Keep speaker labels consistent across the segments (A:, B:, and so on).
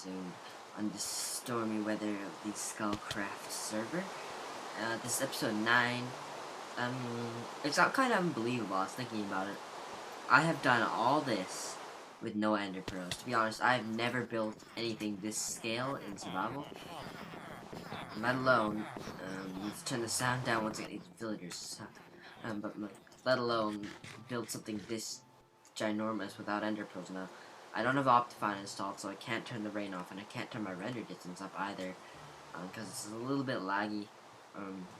A: soon on the stormy weather of the Scullcraft server. This is episode 9. It's not kind of unbelievable. I was thinking about it. I have done all this with no ender pearls. To be honest, I have never built anything this scale in survival. Let alone, let's turn the sound down once again. These villagers suck. Let alone build something this ginormous without ender pearls. Now, I don't have Optifine installed, so I can't turn the rain off, and I can't turn my render distance up either, because it's a little bit laggy.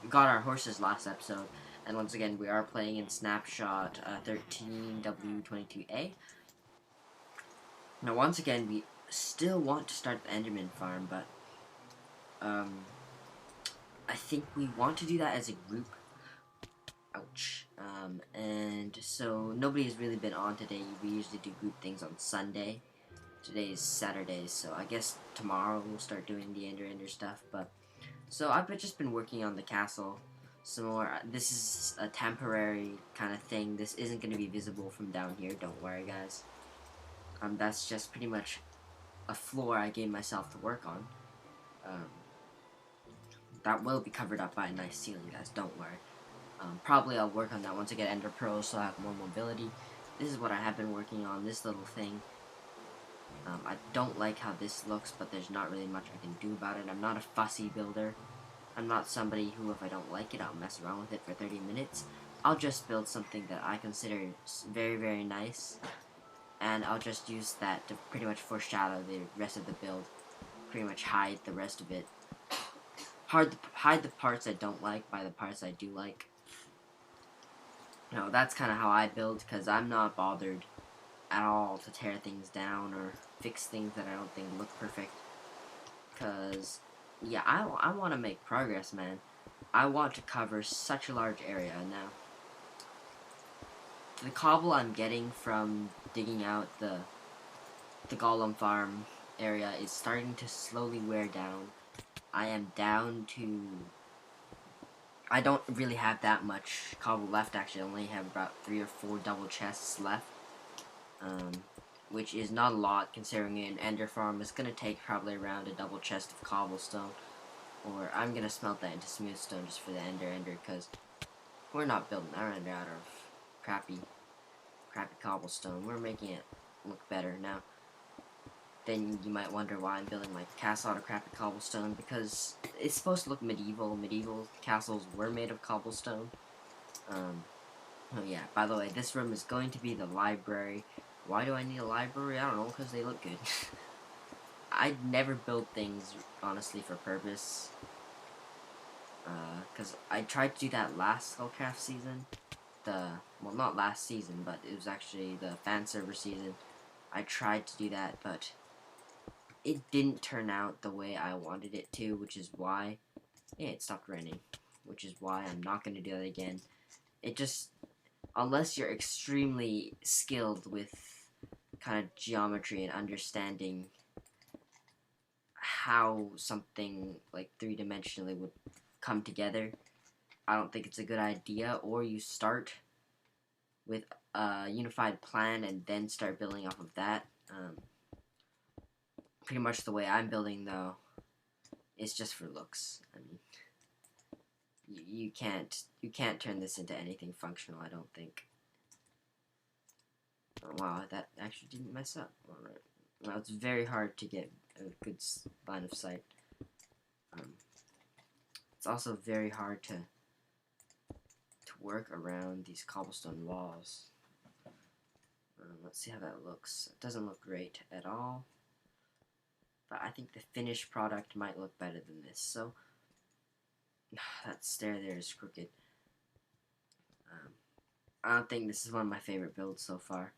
A: We got our horses last episode, and once again, we are playing in Snapshot 13W22A. Now, once again, we still want to start the Enderman farm, but I think we want to do that as a group. Ouch. And so nobody has really been on today. We usually do group things on Sunday. Today is Saturday, so I guess tomorrow we'll start doing the Ender stuff. But so I've just been working on the castle some more. This is a temporary kind of thing. This isn't going to be visible from down here. Don't worry, guys. That's just pretty much a floor I gave myself to work on. That will be covered up by a nice ceiling, guys. Don't worry. Probably I'll work on that once I get Ender Pearls, so I have more mobility. This is what I have been working on, this little thing. I don't like how this looks, but there's not really much I can do about it. I'm not a fussy builder. I'm not somebody who, if I don't like it, I'll mess around with it for 30 minutes. I'll just build something that I consider very, very nice. And I'll just use that to pretty much foreshadow the rest of the build. Pretty much hide the rest of it. Hide the parts I don't like by the parts I do like. That's kind of how I build, because I'm not bothered at all to tear things down or fix things that I don't think look perfect. Because, yeah, I want to make progress, man. I want to cover such a large area now. The cobble I'm getting from digging out the golem farm area is starting to slowly wear down. I am down to... I don't really have that much cobble left, actually. I only have about 3 or 4 double chests left. Which is not a lot, considering an ender farm is going to take probably around a double chest of cobblestone. Or I'm going to smelt that into smooth stone just for the ender, because we're not building our ender out of crappy cobblestone. We're making it look better. Now, then you might wonder why I'm building my castle out of crappy cobblestone, because it's supposed to look medieval. Medieval castles were made of cobblestone. Oh yeah, by the way, this room is going to be the library. Why do I need a library? I don't know, because they look good. I'd never build things, honestly, for purpose. Because I tried to do that last Scullcraft season. Well, not last season, but it was actually the fan server season. I tried to do that, but it didn't turn out the way I wanted it to, which is why... Yeah, it stopped raining. Which is why I'm not going to do that again. It just... Unless you're extremely skilled with kind of geometry and understanding how something like 3-dimensionally would come together, I don't think it's a good idea. Or you start with a unified plan and then start building off of that. Pretty much the way I'm building, though, is just for looks. I mean, you can't turn this into anything functional, I don't think. Oh, wow, that actually didn't mess up. Alright. Well, it's very hard to get a good line of sight. It's also very hard to work around these cobblestone walls. Let's see how that looks. It doesn't look great at all. But I think the finished product might look better than this. So, that stair there is crooked. I don't think this is one of my favorite builds so far.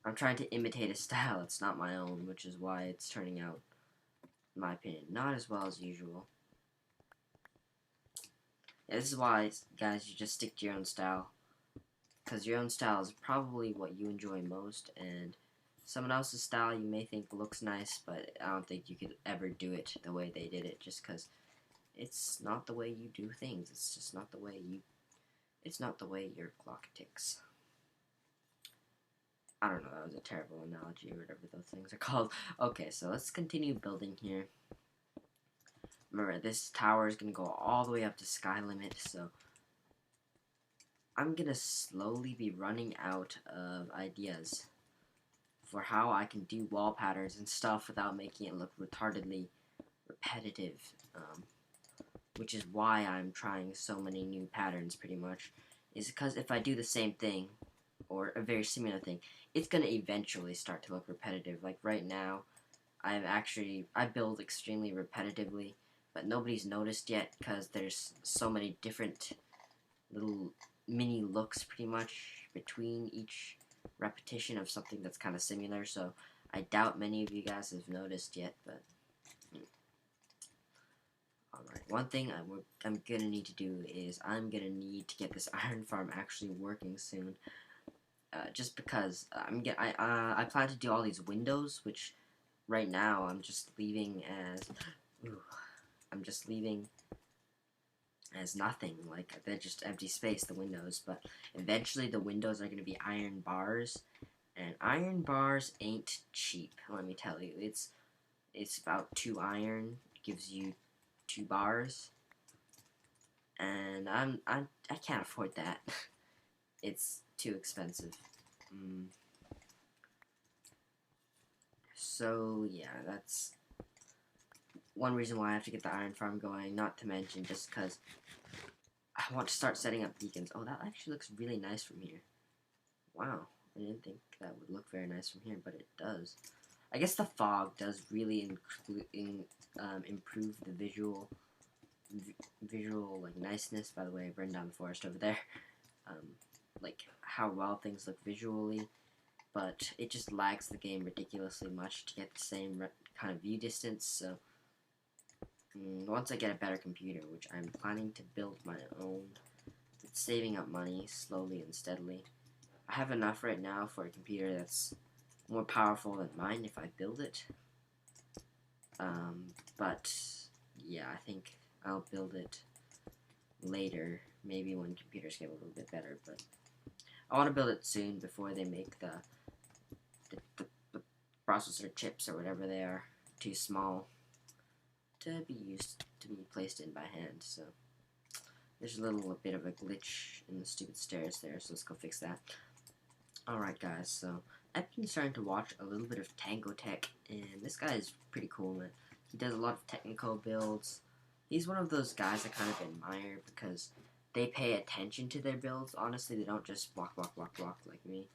A: I'm trying to imitate a style that's not my own, which is why it's turning out, in my opinion, not as well as usual. Yeah, this is why, guys, you just stick to your own style. Because your own style is probably what you enjoy most, and someone else's style you may think looks nice, but I don't think you could ever do it the way they did it, just because it's not the way you do things. It's just not the way your clock ticks. I don't know, that was a terrible analogy or whatever those things are called. Okay, so let's continue building here. Remember, this tower is going to go all the way up to sky limit, so I'm going to slowly be running out of ideas for how I can do wall patterns and stuff without making it look retardedly repetitive, which is why I'm trying so many new patterns pretty much, is because if I do the same thing, or a very similar thing, it's going to eventually start to look repetitive. Like right now, I build extremely repetitively, but nobody's noticed yet because there's so many different little mini looks pretty much between each repetition of something that's kind of similar, so I doubt many of you guys have noticed yet, but alright, one thing I'm gonna need to do is I'm gonna need to get this iron farm actually working soon, just because I plan to do all these windows, which right now I'm just leaving as, I'm just leaving as nothing, like they're just empty space, the windows, but eventually the windows are going to be iron bars, and iron bars ain't cheap, let me tell you. It's about 2 iron, gives you 2 bars, and I can't afford that. It's too expensive. So yeah, that's one reason why I have to get the iron farm going, not to mention just because I want to start setting up beacons. Oh, that actually looks really nice from here. Wow, I didn't think that would look very nice from here, but it does. I guess the fog does really improve the visual like niceness. By the way, I've burned down the forest over there. Like how well things look visually, but it just lags the game ridiculously much to get the same kind of view distance. So once I get a better computer, which I'm planning to build my own, it's saving up money slowly and steadily. I have enough right now for a computer that's more powerful than mine if I build it. But yeah, I think I'll build it later, maybe when computers get a little bit better. But I want to build it soon before they make the processor chips or whatever they are too small to be placed in by hand. So there's a little bit of a glitch in the stupid stairs there, so let's go fix that. Alright guys, so I've been starting to watch a little bit of Tango Tech, and this guy is pretty cool, man. He does a lot of technical builds. He's one of those guys I kind of admire because they pay attention to their builds. Honestly, they don't just block like me.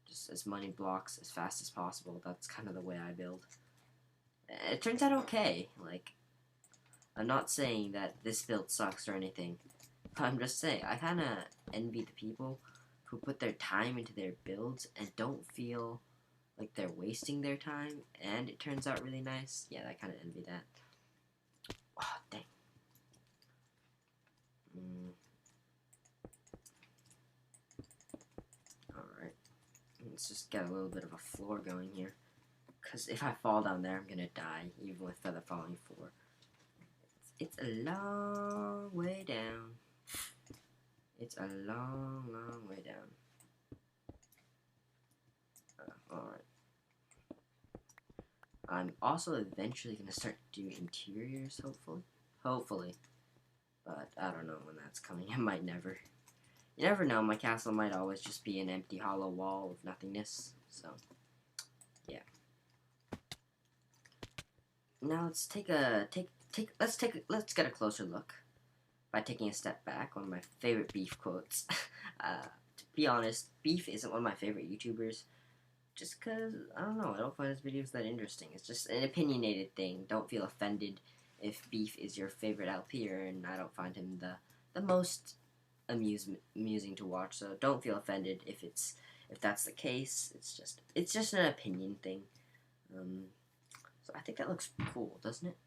A: Just as many blocks as fast as possible. That's kind of the way I build. It turns out okay. Like, I'm not saying that this build sucks or anything, but I'm just saying I kind of envy the people who put their time into their builds and don't feel like they're wasting their time, and it turns out really nice. Yeah, I kind of envy that. Oh, dang. Alright. Let's just get a little bit of a floor going here. Because if I fall down there, I'm gonna die, even with feather falling 4. It's a long way down. It's a long, long way down. Alright. I'm also eventually going to start doing interiors, hopefully. Hopefully. But I don't know when that's coming. It might never. You never know. My castle might always just be an empty hollow wall of nothingness. So, yeah. Now let's let's get a closer look by taking a step back. One of my favorite beef quotes. To be honest, Beef isn't one of my favorite YouTubers. Just because, I don't know, I don't find his videos that interesting. It's just an opinionated thing. Don't feel offended if Beef is your favorite LPer, and I don't find him the most amusing to watch. So don't feel offended if that's the case. It's just an opinion thing. So I think that looks cool, doesn't it?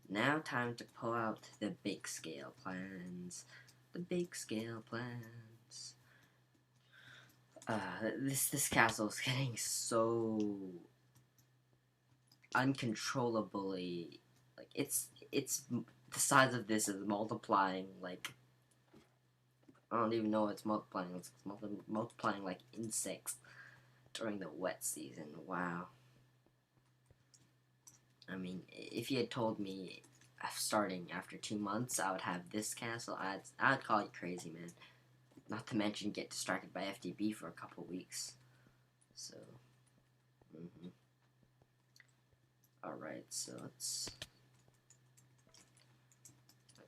A: Now time to pull out the big scale plans. The big scale plans. This castle is getting so uncontrollably, like it's the size of this is multiplying like I don't even know it's multiplying. It's multiplying like insects during the wet season. Wow. I mean, if you had told me starting after 2 months I would have this castle, I'd call you crazy, man. Not to mention get distracted by FDB for a couple weeks. So, alright, so let's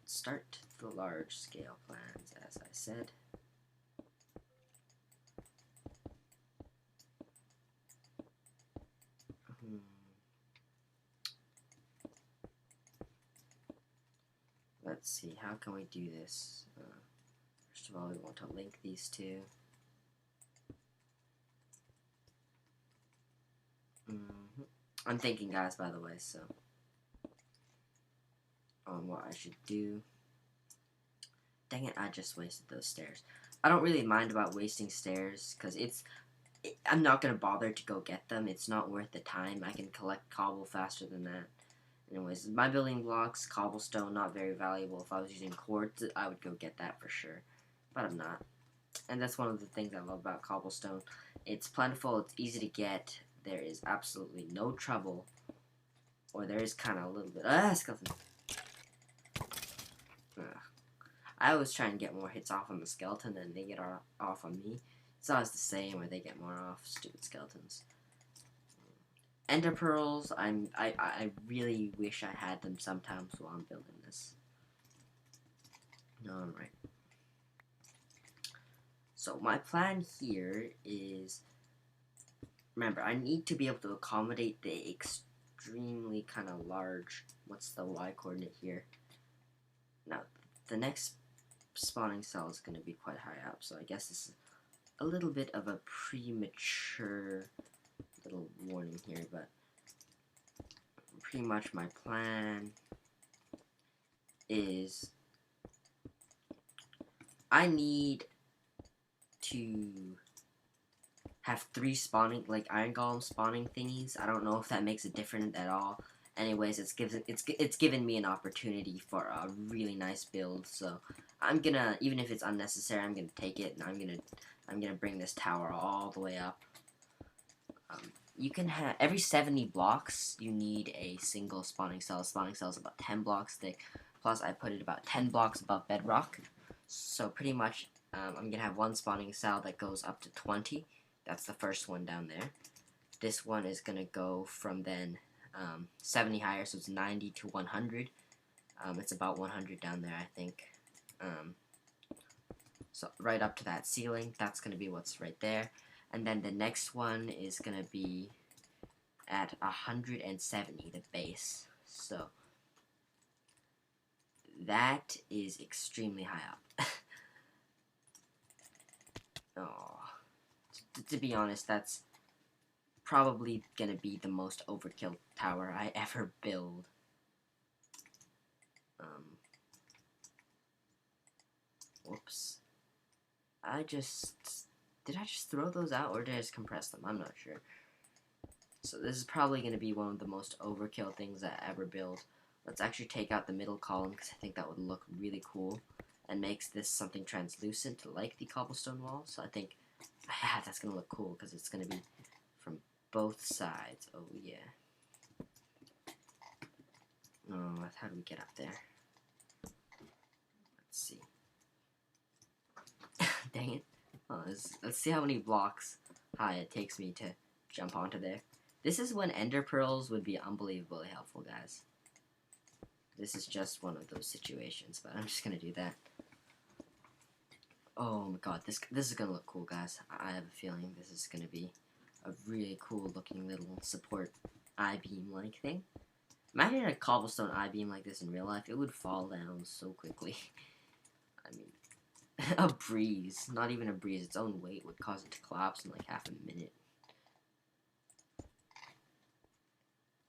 A: start the large scale plans, as I said. Let's see, how can we do this? First of all, we want to link these two. I'm thinking, guys, by the way, so on what I should do. Dang it, I just wasted those stairs. I don't really mind about wasting stairs, because I'm not going to bother to go get them. It's not worth the time. I can collect cobble faster than that. Anyways, my building blocks, cobblestone, not very valuable. If I was using quartz, I would go get that for sure. But I'm not. And that's one of the things I love about cobblestone. It's plentiful, it's easy to get. There is absolutely no trouble. Or there is kind of a little bit. Skeleton. I always try and get more hits off on the skeleton than they get off on me. It's always the same, where they get more off. Stupid skeletons. Ender pearls, I really wish I had them sometimes while I'm building this. Alright. So my plan here is, remember, I need to be able to accommodate the extremely kind of large, what's the Y coordinate here? Now, the next spawning cell is going to be quite high up, so I guess this is a little bit of a premature little warning here, but pretty much my plan is I need to have 3 spawning, like iron golem spawning thingies. I don't know if that makes it different at all. Anyways, it's given me an opportunity for a really nice build, so I'm gonna, even if it's unnecessary, I'm gonna take it, and I'm gonna bring this tower all the way up. You can have every 70 blocks you need a single spawning cell. Spawning cell is about 10 blocks thick, plus I put it about 10 blocks above bedrock. So pretty much I'm gonna have one spawning cell that goes up to 20. That's the first one down there. This one is gonna go from then 70 higher, so it's 90 to 100. It's about 100 down there, I think. So right up to that ceiling, that's gonna be what's right there. And then the next one is going to be at 170, the base. So, that is extremely high up. Oh, to be honest, that's probably going to be the most overkill tower I ever build. Whoops. Did I just throw those out, or did I just compress them? I'm not sure. So this is probably going to be one of the most overkill things I ever build. Let's actually take out the middle column, because I think that would look really cool, and makes this something translucent, like the cobblestone wall. So I think that's going to look cool, because it's going to be from both sides. Oh, yeah. Oh, how do we get up there? Let's see. Dang it. Oh, let's see how many blocks high it takes me to jump onto there. This is when ender pearls would be unbelievably helpful, guys. This is just one of those situations, but I'm just gonna do that. Oh my god, this is gonna look cool, guys. I have a feeling this is gonna be a really cool looking little support I-beam like thing. Imagine a cobblestone I-beam like this in real life. It would fall down so quickly. I mean, a breeze, not even a breeze, its own weight would cause it to collapse in like half a minute.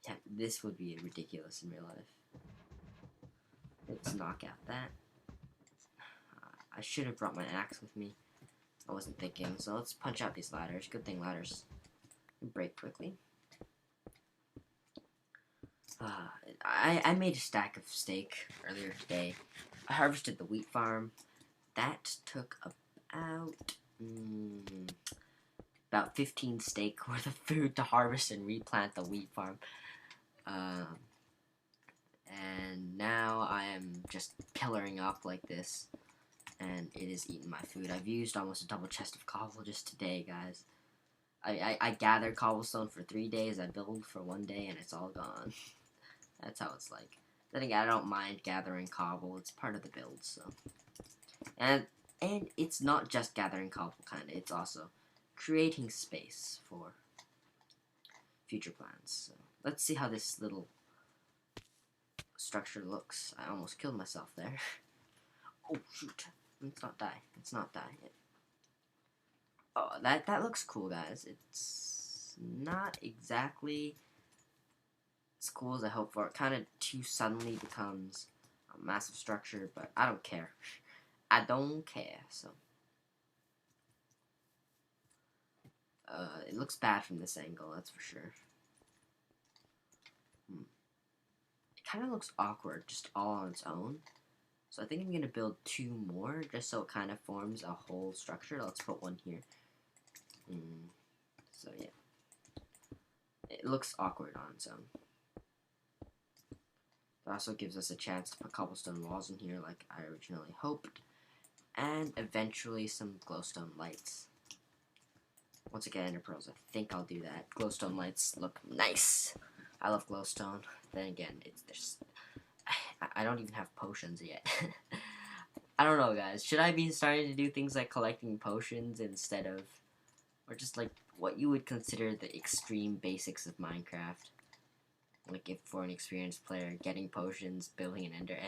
A: Yeah, this would be ridiculous in real life. Let's knock out that. I should have brought my axe with me. I wasn't thinking, so let's punch out these ladders. Good thing ladders break quickly. I made a stack of steak earlier today. I harvested the wheat farm. that took about 15 steak worth of food to harvest and replant the wheat farm. And now I am just pillaring up like this, and it is eating my food. I've used almost a double chest of cobble just today, guys. I gather cobblestone for 3 days, I build for 1 day, and it's all gone. That's how it's like. Then again, I don't mind gathering cobble, it's part of the build, so. And it's not just gathering cobble, kinda, it's also creating space for future plans. So, let's see how this little structure looks. I almost killed myself there. Oh, shoot. Let's not die. Let's not die yet. Oh, that looks cool, guys. It's not exactly as cool as I hoped for. It kind of too suddenly becomes a massive structure, but I don't care. I don't care, so. It looks bad from this angle, that's for sure. It kind of looks awkward, just all on its own. So I think I'm going to build 2 more, just so it kind of forms a whole structure. Let's put 1 here. So yeah. It looks awkward on its own. It also gives us a chance to put cobblestone walls in here like I originally hoped. And eventually some glowstone lights. Once I get ender pearls, I think I'll do that. Glowstone lights look nice. I love glowstone. Then again, I don't even have potions yet. I don't know, guys. Should I be starting to do things like collecting potions instead of, or just like what you would consider the extreme basics of Minecraft? Like if for an experienced player, getting potions, building an ender.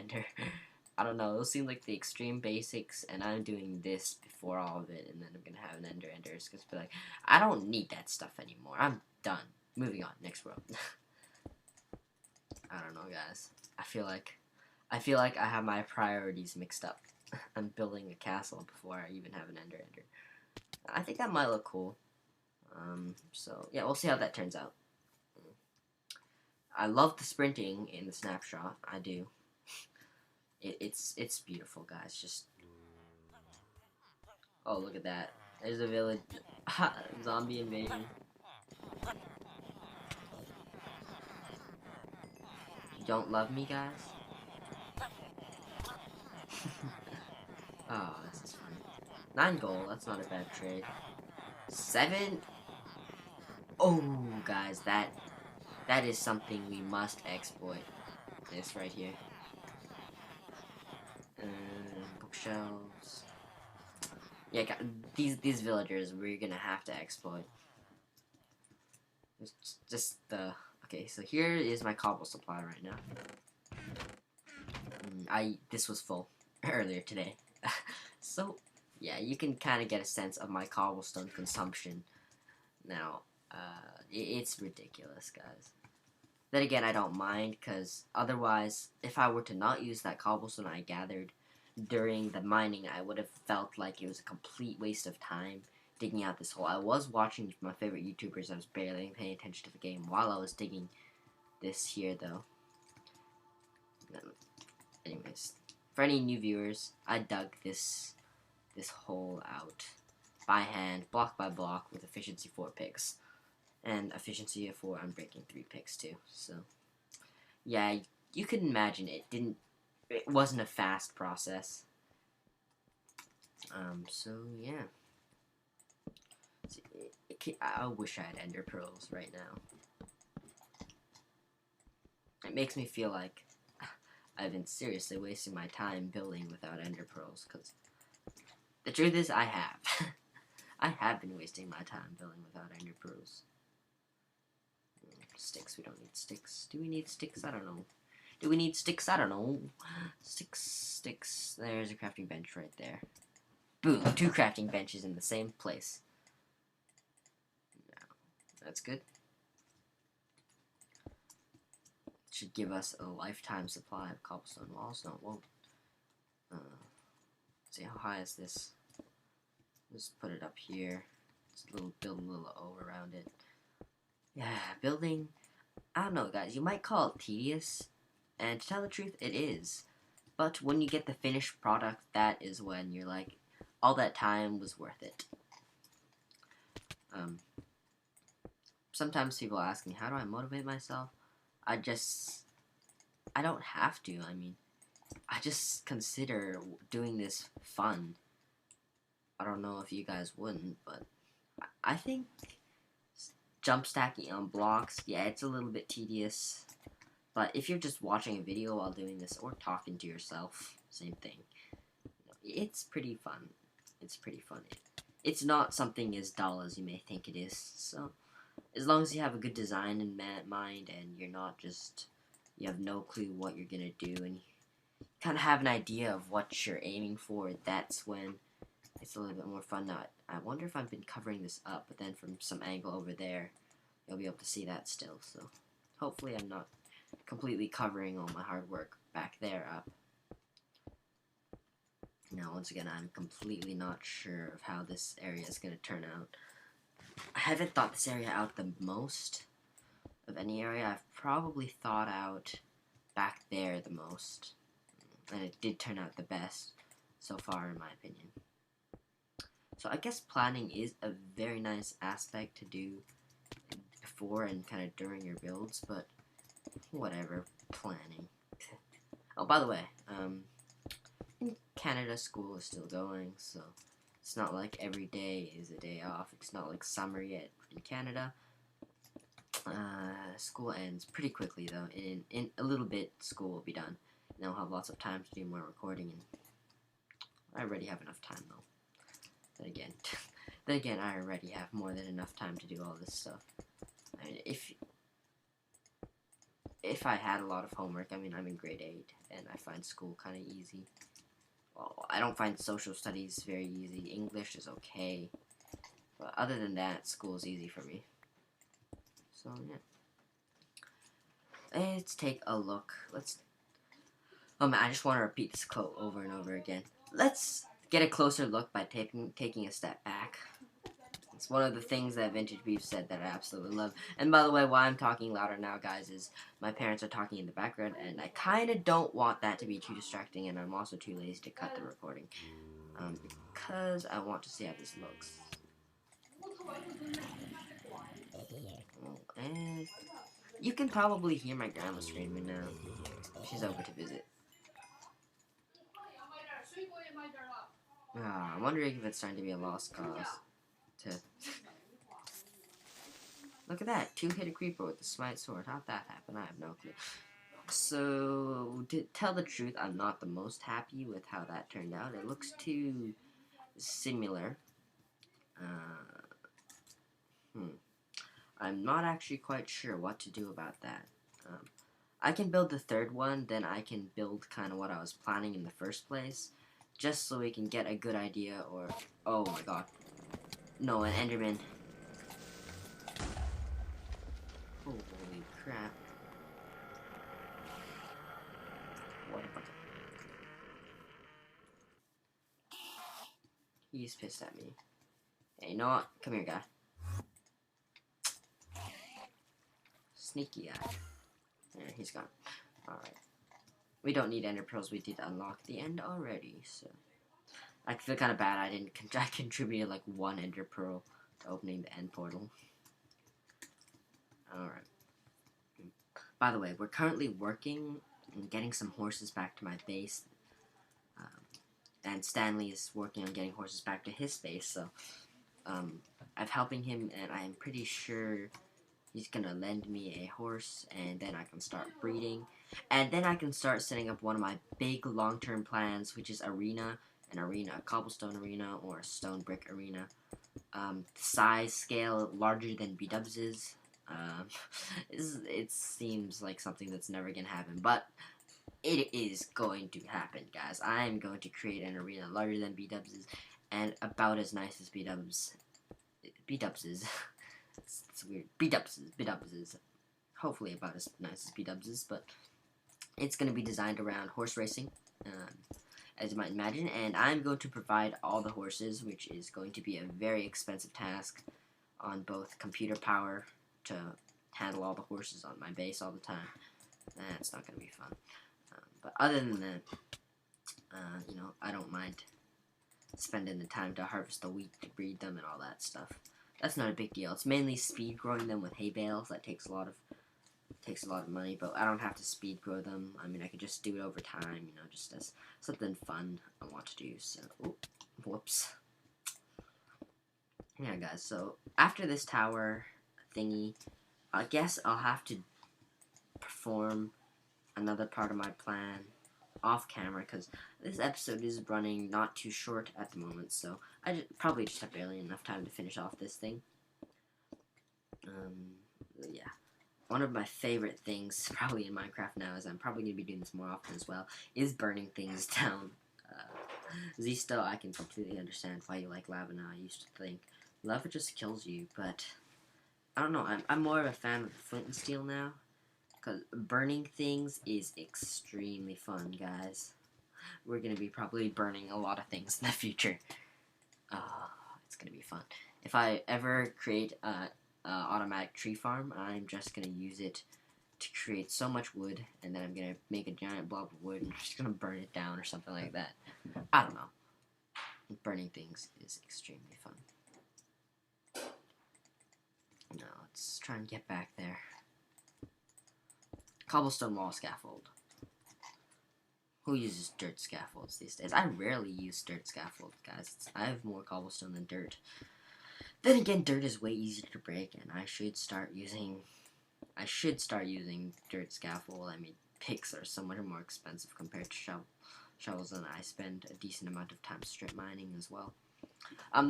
A: I don't know. Those seem like the extreme basics, and I'm doing this before all of it, and then I'm gonna have an ender. It's gonna be like, I don't need that stuff anymore. I'm done. Moving on. Next world. I don't know, guys. I feel like I have my priorities mixed up. I'm building a castle before I even have an ender. I think that might look cool. So yeah, we'll see how that turns out. I love the sprinting in the snapshot. I do. It's beautiful, guys. Just oh, look at that. There's a village. Zombie invasion. You don't love me, guys? Oh, this is fun. 9 gold. That's not a bad trade. 7. Oh, guys, that is something we must exploit. This right here. Bookshelves. Yeah, these villagers we're gonna have to exploit. It's just the okay. So here is my cobble supply right now. This was full earlier today. So yeah, you can kind of get a sense of my cobblestone consumption. Now, it's ridiculous, guys. Then again, I don't mind, because otherwise, if I were to not use that cobblestone I gathered during the mining, I would have felt like it was a complete waste of time digging out this hole. I was watching my favorite YouTubers. I was barely paying attention to the game while I was digging this here, though. Anyways, for any new viewers, I dug this hole out by hand, block by block, with efficiency 4 picks. And efficiency of 4, I'm breaking 3 picks too. So, yeah, you can imagine it wasn't a fast process. So yeah. I wish I had ender pearls right now. It makes me feel like I've been seriously wasting my time building without ender pearls, because the truth is I have. I have been wasting my time building without ender pearls. Sticks, we don't need sticks. Do we need sticks? I don't know. Do we need sticks? I don't know. Sticks. There's a crafting bench right there. Boom, 2 crafting benches in the same place. Now, that's good. Should give us a lifetime supply of cobblestone walls. No, it won't. See, how high is this? Just put it up here. Just build a little O around it. Yeah, building, I don't know, guys, you might call it tedious, and to tell the truth, it is. But when you get the finished product, that is when you're like, all that time was worth it. Sometimes people ask me, how do I motivate myself? I don't have to. I mean, I just consider doing this fun. I don't know if you guys wouldn't, but I think jump stacking on blocks, yeah, it's a little bit tedious. But if you're just watching a video while doing this or talking to yourself, same thing. It's pretty fun. It's pretty fun. It's not something as dull as you may think it is. So, as long as you have a good design in mind and you're not just, you have no clue what you're gonna do and you kind of have an idea of what you're aiming for, that's when it's a little bit more fun. Now, I wonder if I've been covering this up, but then from some angle over there, you'll be able to see that still. So, hopefully I'm not completely covering all my hard work back there up. Now, once again, I'm completely not sure of how this area is going to turn out. I haven't thought this area out the most of any area. I've probably thought out back there the most. And it did turn out the best so far, in my opinion. So I guess planning is a very nice aspect to do before and kind of during your builds, but whatever, planning. Oh, by the way, in Canada, school is still going, so it's not like every day is a day off. It's not like summer yet in Canada. School ends pretty quickly, though. In a little bit, school will be done. And I'll have lots of time to do more recording, and I already have enough time, though. Then again, I already have more than enough time to do all this stuff. I mean, if I had a lot of homework, I mean, I'm in grade 8, and I find school kind of easy. Well, I don't find social studies very easy. English is okay. But other than that, school is easy for me. So, yeah. Let's take a look. I just want to repeat this quote over and over again. Let's get a closer look by taking a step back. It's one of the things that Vintage Beef said that I absolutely love. And by the way, why I'm talking louder now, guys, is my parents are talking in the background, and I kind of don't want that to be too distracting, and I'm also too lazy to cut the recording. Because I want to see how this looks. And you can probably hear my grandma screaming now. She's over to visit. I'm wondering if it's starting to be a lost cause. Look at that, 2-hit a creeper with the smite sword. How'd that happen? I have no clue. So, to tell the truth, I'm not the most happy with how that turned out. It looks too similar. I'm not actually quite sure what to do about that. I can build the third one, then I can build kind of what I was planning in the first place, just so we can get a good idea, or... Oh my god. No, an Enderman. Holy crap. What a bucket. He's pissed at me. Hey, you know what? Come here, guy. Sneaky eye. Yeah, he's gone. Alright. We don't need ender pearls. We did unlock the end already, so... I feel kind of bad I contributed like 1 ender pearl to opening the end portal. Alright. By the way, we're currently working on getting some horses back to my base. And Stanley is working on getting horses back to his base, so... I'm helping him, and I'm pretty sure he's gonna lend me a horse, and then I can start breeding. And then I can start setting up one of my big long-term plans, which is arena, a cobblestone arena, or a stone brick arena. Size scale larger than B-Dubs's. It seems like something that's never gonna happen, but it is going to happen, guys. I'm going to create an arena larger than B-Dubs's, and about as nice as B-Dubs's. It's weird. B-Dubs's. Hopefully about as nice as B-Dubs's, but it's going to be designed around horse racing, as you might imagine, and I'm going to provide all the horses, which is going to be a very expensive task on both computer power to handle all the horses on my base all the time. That's not going to be fun. But other than that, You know, I don't mind spending the time to harvest the wheat to breed them and all that stuff. That's not a big deal. It's mainly speed growing them with hay bales. That takes a lot of money, but I don't have to speed grow them. I mean, I could just do it over time, you know, just as something fun I want to do. So, whoops. Yeah, guys. So after this tower thingy, I guess I'll have to perform another part of my plan off camera because this episode is running not too short at the moment, so I probably just have barely enough time to finish off this thing. Yeah. One of my favorite things probably in Minecraft now, is I'm probably going to be doing this more often as well, is burning things down. Zisto, I can completely understand why you like lava now. I used to think lava just kills you, but I don't know, I'm more of a fan of flint and steel now. Because burning things is extremely fun, guys. We're going to be probably burning a lot of things in the future. It's going to be fun. If I ever create a automatic tree farm, I'm just going to use it to create so much wood, and then I'm going to make a giant blob of wood, and I'm just going to burn it down or something like that. I don't know. Burning things is extremely fun. Now, let's try and get back there. Cobblestone wall scaffold. Who uses dirt scaffolds these days? I rarely use dirt scaffolds, guys. I have more cobblestone than dirt. Then again, dirt is way easier to break, and I should start using dirt scaffold. I mean, picks are so much more expensive compared to shovels, and I spend a decent amount of time strip mining as well.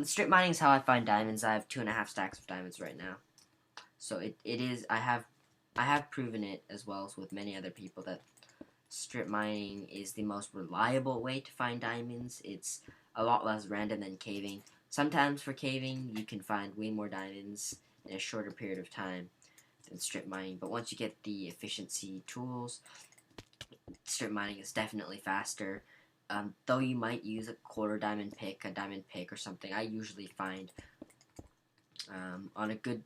A: Strip mining is how I find diamonds. I have 2.5 stacks of diamonds right now. So it is, I have proven it, as well as with many other people, that strip mining is the most reliable way to find diamonds. It's a lot less random than caving. Sometimes for caving, you can find way more diamonds in a shorter period of time than strip mining. But once you get the efficiency tools, strip mining is definitely faster. Though you might use a quarter diamond pick, a diamond pick or something, I usually find on a good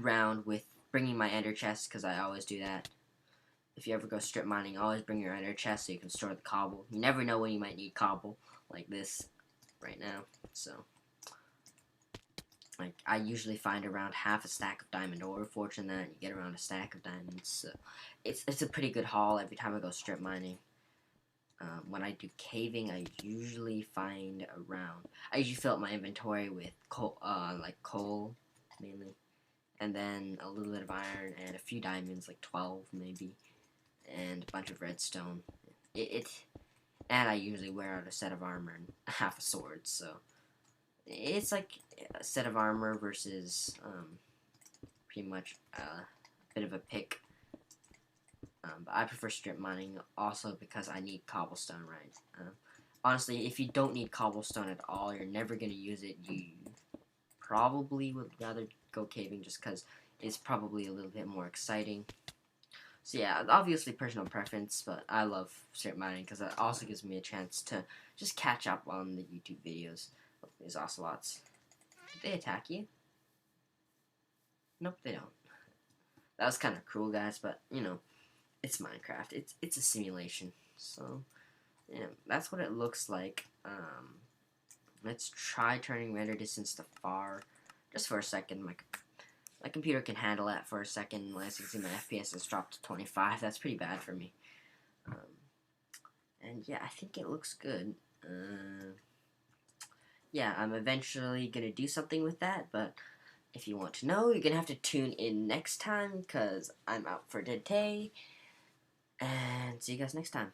A: round with bringing my ender chest, because I always do that. If you ever go strip mining, always bring your ender chest so you can store the cobble. You never know when you might need cobble, like this right now. So, like, I usually find around half a stack of diamond ore. Fortune that you get around a stack of diamonds. So it's a pretty good haul every time I go strip mining. When I do caving, I usually find around. I usually fill up my inventory with coal, like coal mainly, and then a little bit of iron and a few diamonds, like 12 maybe, and a bunch of redstone. And I usually wear out a set of armor and half a sword, so it's like a set of armor versus pretty much a bit of a pick. But I prefer strip mining also because I need cobblestone, right? Honestly, if you don't need cobblestone at all, you're never going to use it, you probably would rather go caving just because it's probably a little bit more exciting. So yeah, obviously personal preference, but I love strip mining because it also gives me a chance to just catch up on the YouTube videos of these ocelots. Did they attack you? Nope, they don't. That was kind of cruel, guys, but, you know, it's Minecraft. It's a simulation. So, yeah, that's what it looks like. Let's try turning render distance to far, just for a second. My computer can handle that for a second. As you can see, my FPS has dropped to 25. That's pretty bad for me. And yeah, I think it looks good. Yeah, I'm eventually gonna do something with that, but if you want to know, you're gonna have to tune in next time, because I'm out for today. And see you guys next time.